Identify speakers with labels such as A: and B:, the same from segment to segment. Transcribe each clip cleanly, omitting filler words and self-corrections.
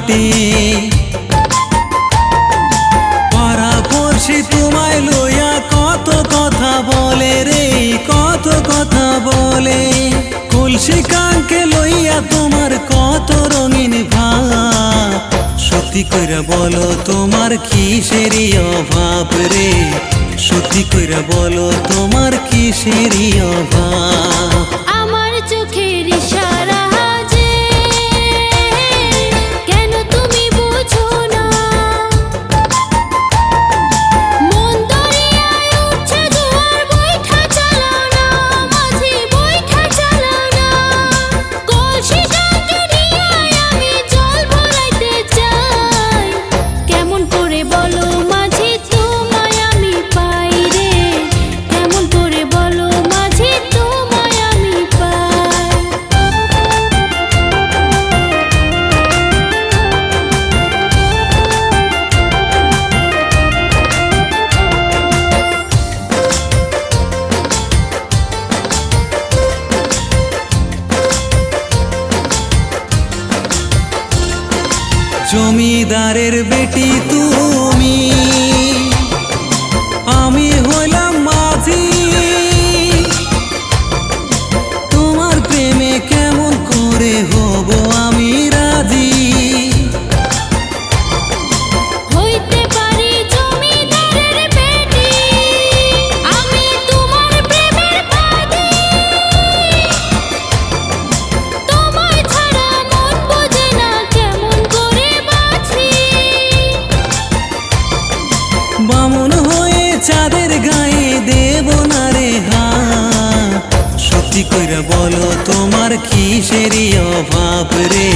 A: হাঁটে। পাড়াপড়শি তোমায় লইয়া কত কথা বলে রে, কত কথা বলে। কলসি কাঙ্কে লইয়া তোমার কত রঙিন ভাব। সত্যি কইরা বলো তোমার কিসেরই অভাব রে, সত্যি কইরা বলো তোমার কিসেরই অভাব।
B: আমার চোখের ইশারা যে কেন তুমি বুঝো না, মন দরিয়ায় উঠছে জোয়ার বৈঠা চালাও না, মাঝি বৈঠা চালাও না। কলসি কাঙ্কে নিয়ে আমি জল ভরাইতে চাই, কেমন করে বলো মাঝি তোমায় আমি পাই রে, কেমন করে বলো মাঝি তোমায় আমি পাই।
A: জমিদারের বেটি তুমি, আমি হইলাম মাঝি। তোমার প্রেমে কেমন করে হব আমি রাজি।
B: হইতে পারি জমিদারের বেটি, আমি তোমার প্রেমের বাদী। তোমায় ছাড়া মন বোঝে না কেমন করে বাঁচি।
A: বামন হয়ে চাঁদের গায়ে দেব না রে হাত। সত্যি কইরা বলো তোমার কিসেরই অভাব রে,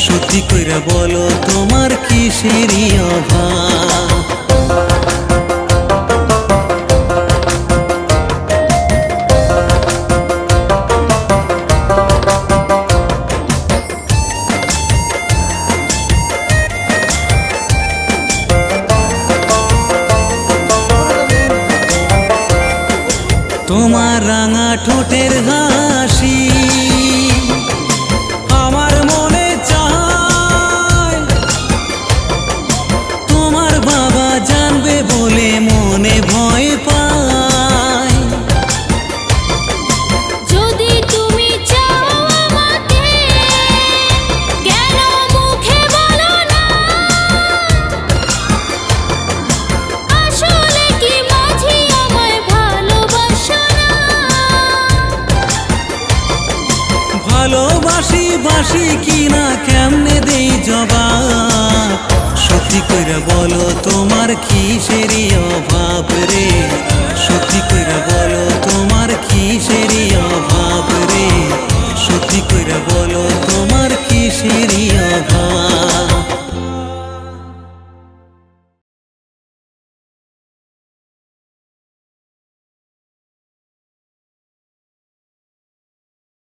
A: সত্যি কইরা বলো তোমার কিসেরই অভাব। তোমার রাঙা ঠোঁটের হাসি আমার মনে চায়। তোমার বাবা জানবে বলে মনে ভয় পায়।
B: যদি তুমি চাও আমাকে, কেন মুখে বলো না? আসলে কি মাঝি আমায় ভালোবাসো না?
A: ভালোবাসি বাসি কিনা কেমনে দেই জবাব। সত্যি কইরা বলো তোমার কিসেরই অভাব রে, সত্যি কইরা বলো তোমার কিসেরই অভাব রে।